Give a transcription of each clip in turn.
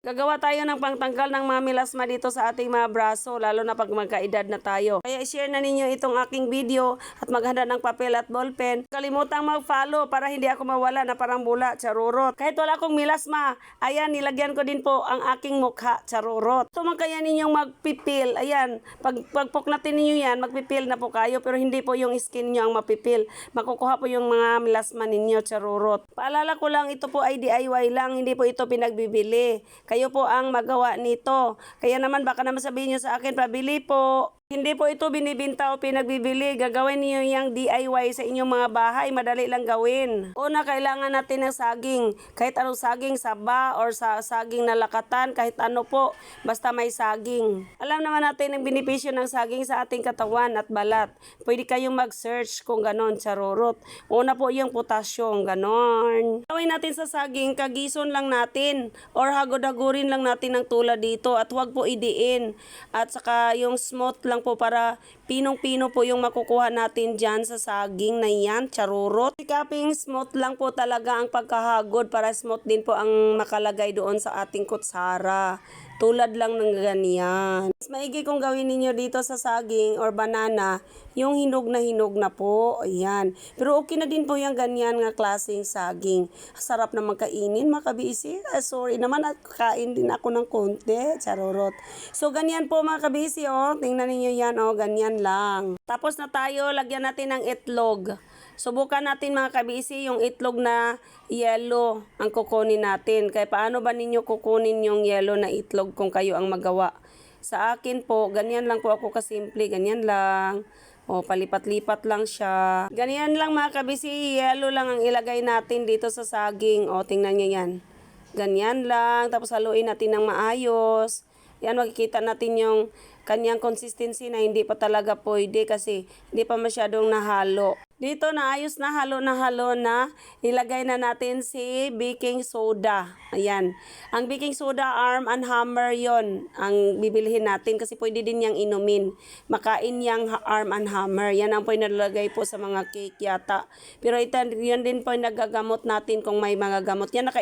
Gagawa tayo ng pangtanggal ng mga melasma dito sa ating mga braso, lalo na pag magkaedad na tayo. Kaya i-share na ninyo itong aking video at maghanda ng papel at ballpen. Kalimutang mag-follow para hindi ako mawala na parang bula, charurot. Kahit wala akong melasma, ayan, nilagyan ko din po ang aking mukha, charurot. Ito man kaya ninyong magpipil, ayan, pagpok natin ninyo yan, magpipil na po kayo, pero hindi po yung skin nyo ang mapipil. Makukuha po yung mga melasma ninyo, charurot. Paalala ko lang, ito po ay DIY lang, hindi po ito pinagbibili. Kayo po ang magawa nito. Kaya naman baka naman sabihin nyo sa akin, pabili po. Hindi po ito binibinta o pinagbibili. Gagawin niyo yung DIY sa inyong mga bahay. Madali lang gawin. Una, kailangan natin ng saging. Kahit anong saging, saba or saging na lakatan, kahit ano po, basta may saging. Alam naman natin ang benepisyo ng saging sa ating katawan at balat. Pwede kayong mag-search kung ganon, charurot. Una po yung potassium, ganon. Gawin natin sa saging, kagison lang natin or hagod-hagurin lang natin ng tulad dito at huwag po idiin. At saka yung smooth lang po para pinong-pino po yung makukuha natin dyan sa saging na yan, charurot. Sikaping smooth lang po talaga ang pagkahagod para smooth din po ang makalagay doon sa ating kutsara. Tulad lang ng ganyan. Mas maigi kung gawin ninyo dito sa saging or banana, yung hinog na po. Ayan. Pero okay na din po yung ganyan nga klaseng saging. Sarap na magkainin, makabisi. Sorry naman at kain din ako ng konti. Charurot. So ganyan po mga kabisi, oh. Tingnan niyo yan, oh. Ganyan lang. Tapos na tayo, lagyan natin ng itlog. Subukan natin mga kabisi yung itlog na yellow ang kukunin natin. Kaya paano ba ninyo kukunin yung yellow na itlog kung kayo ang magawa? Sa akin po, ganyan lang po ako kasimple. Ganyan lang. O, palipat-lipat lang siya. Ganyan lang mga kabisi. Yellow lang ang ilagay natin dito sa saging. O, tingnan nyo yan. Ganyan lang. Tapos haluin natin ng maayos. Yan, makikita natin yung kanyang consistency na hindi pa talaga pwede kasi hindi pa masyadong nahalo. Dito naayos na halo na ilagay na natin si baking soda. Ayan. Ang baking soda, Arm & Hammer yon ang bibilihin natin kasi pwede din yang inumin. Makain yang Arm & Hammer. Yan ang po nilalagay po sa mga cake yata. Pero ito, yun din po nagagamot natin kung may mga gamot. Yan,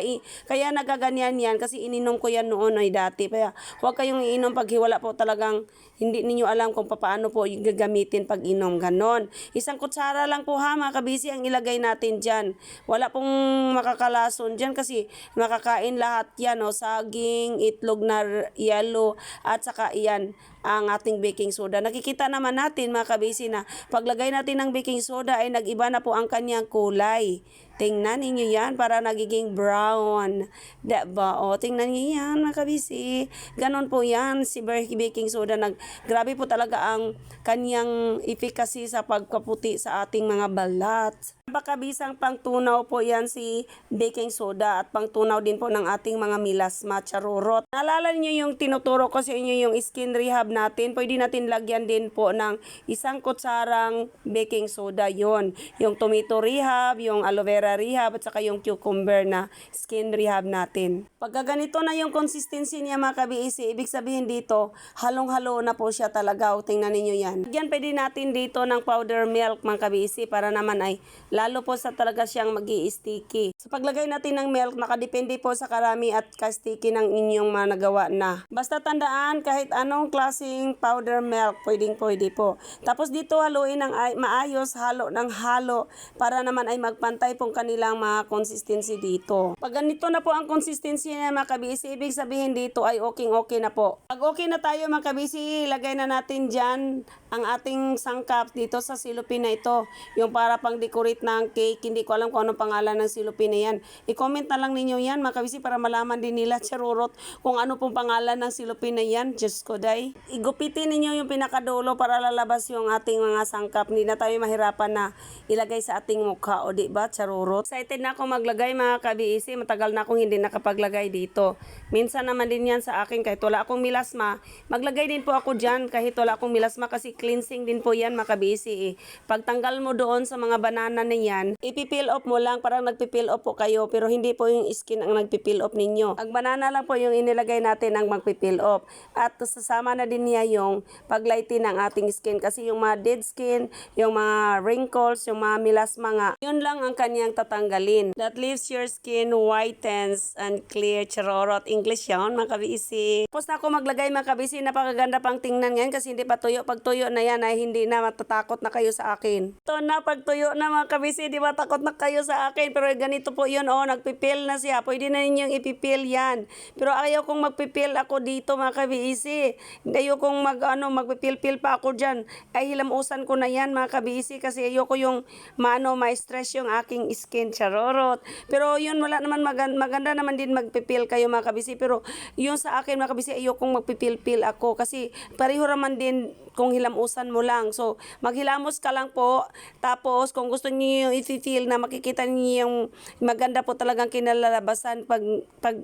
kaya nagaganyan yan kasi ininom ko yan noon ay dati. Kaya huwag kayong iinom pag hiwala po talagang hindi ninyo alam kung paano po yung gagamitin pag inom. Ganon. Isang kutsara lang po ha mga kabisi ang ilagay natin dyan. Wala pong makakalason dyan kasi makakain lahat yan. O, saging, itlog na yellow at saka iyan ang ating baking soda. Nakikita naman natin mga kabisi na paglagay natin ng baking soda ay nag-iba na po ang kanyang kulay. Tingnan ninyo yan para nagiging brown. Diba? O, tingnan niyo yan mga kabisi. Ganon po yan si baking soda. Grabe po talaga ang kanyang efficacy sa pagkaputi sa ating mga balat. Napakabisang pangtunaw po yan si baking soda at pangtunaw din po ng ating mga melasma, charurot. Naalala niyo yung tinuturo ko sa inyo yung skin rehab natin. Pwede natin lagyan din po ng isang kutsarang baking soda yon. Yung tomato rehab, yung aloe vera rehab at saka yung cucumber na skin rehab natin. Pagka ganito na yung consistency niya mga kabiisi, ibig sabihin dito, halong-halo na po siya talaga. O, tingnan ninyo yan. Lagyan pwede natin dito ng powder milk mga kabiisi para naman ay lalo po sa talaga siyang magi-sticky. Sa paglagay natin ng milk, nakadepende po sa karami at ka-sticky ng inyong mga nagawa na. Basta tandaan, kahit anong klaseng powder milk, pwede po. Tapos dito haluin ng maayos, halo ng halo para naman ay magpantay pong kanilang mga consistency dito. Pag ganito na po ang consistency niya mga kabisi, ibig sabihin dito ay okay na po. Pag okay na tayo mga kabisi, ilagay na natin dyan ang ating sangkap dito sa silupin na ito. Yung para pang decorate ng cake. Hindi ko alam kung anong pangalan ng silupin na yan. I-comment na lang ninyo yan mga kabisi para malaman din nila, charurot, kung ano pong pangalan ng silupin na yan. Diyos ko day. Igupitin ninyo yung pinakadulo para lalabas yung ating mga sangkap. Hindi na tayo mahirapan na ilagay sa ating mukha. O diba, charurot? Excited na ako maglagay mga kabisi. Matagal na akong hindi nakapaglagay dito. Minsan naman din yan sa akin kahit wala akong melasma. Maglagay din po ako dyan kahit wala akong melasma kasi cleansing din po yan mga kabisi. Pagtanggal mo doon sa mga banana na yan, ipipeel off mo lang, parang nagpipeel off po kayo, pero hindi po yung skin ang nagpipeel off ninyo. Ang banana lang po yung inilagay natin ang magpipeel off. At sasama na din din niya yung paglighten ng ating skin. Kasi yung mga dead skin, yung mga wrinkles, yung mga melasma nga, yun lang ang kanyang tatanggalin. That leaves your skin whitens and clear. Charorot. English yun, mga kabisi. Tapos na ako maglagay, mga kabisi. Napakaganda pang tingnan ngayon kasi hindi pa tuyo. Pag tuyo na yan ay hindi na matatakot na kayo sa akin. Ito na, pag tuyo na mga kabisi, di ba takot na kayo sa akin. Pero ganito po yun, oh, nagpipil na siya. Pwede na ninyong ipipil yan. Pero ayaw kong magpipil ako dito, mga kabisi. Ayaw kong magpipil-pil pa ako dyan. Ay hilamusan ko na yan, mga kabisi. Kasi ayaw ko yung ma-stress yung aking skin. Charorot. Pero yun, wala naman maganda naman din magpipil kayo, mga kabisi. Pero yun sa akin, mga kabisi, ayaw kong magpipil-pil ako. Kasi pareho naman din kung hilamusan mo lang. So, maghilamos ka lang po. Tapos, kung gusto niyo i-feel na makikita niyo yung maganda po talagang kinalalabasan pag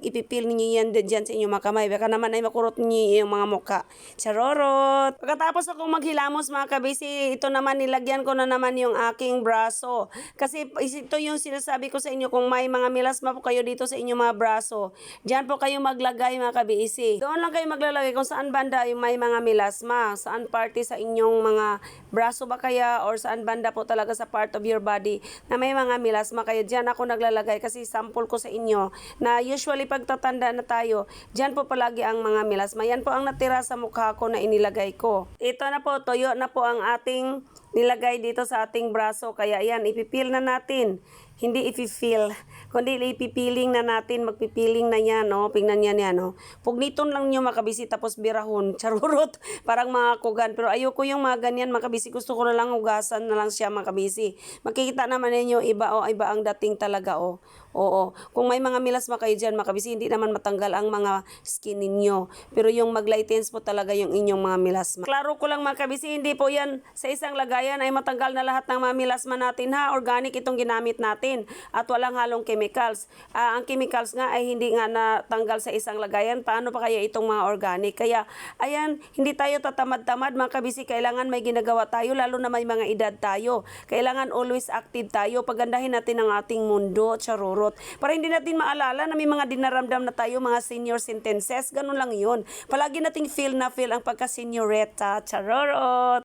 ipipil niyo yan dyan sa inyong mga kamay. Baka naman ay makurot niyo yung mga muka. Charorot! Pagkatapos akong maghilamos, mga kabisi, ito naman nilagyan ko na naman yung aking braso. Kasi ito yung sinasabi ko sa inyo, kung may mga melasma po kayo dito sa inyong mga braso, dyan po kayo maglagay, mga kabisi. Doon lang kayo maglalagay kung saan banda yung may mga melasma, saan party sa inyong mga braso ba kaya or saan banda po talaga sa part of your body na may mga melasma kayo. Diyan ako naglalagay kasi sample ko sa inyo na usually pagtatanda na tayo, diyan po palagi ang mga melasma. Yan po ang natira sa mukha ko na inilagay ko. Ito na po, tuyo na po ang ating nilagay dito sa ating braso. Kaya yan, ipipil na natin. Hindi ipipil, kundi ipipiling na natin, magpipiling na yan, no? Pingnan yan yan, no? Pugniton lang nyo, makabisi, tapos birahon. Charurot, parang mga kugan. Pero ayoko yung mga ganyan, makabisi. Gusto ko na lang hugasan na lang siya, makabisi. Makikita naman ninyo, iba ang dating talaga, oh. Oo. Kung may mga melasma kayo dyan, makabisi, hindi naman matanggal ang mga skin ninyo. Pero yung maglightens po talaga yung inyong mga melasma. Klaro ko lang, makabisi, hindi po yan sa isang lagayan ay matanggal na lahat ng mga melasma natin, ha? Organic itong ginamit natin at walang halong chemicals. Ang chemicals nga ay hindi nga natanggal sa isang lagayan. Paano pa kaya itong mga organic? Kaya, ayan, hindi tayo tatamad-tamad, mga kabisi. Kailangan may ginagawa tayo, lalo na may mga edad tayo. Kailangan always active tayo. Pagandahin natin ang ating mundo, charurot. Para hindi natin maalala na may mga dinaramdam na tayo, mga senior sentences. Ganun lang yun. Palagi nating feel ang pagka-senioretta, charurot.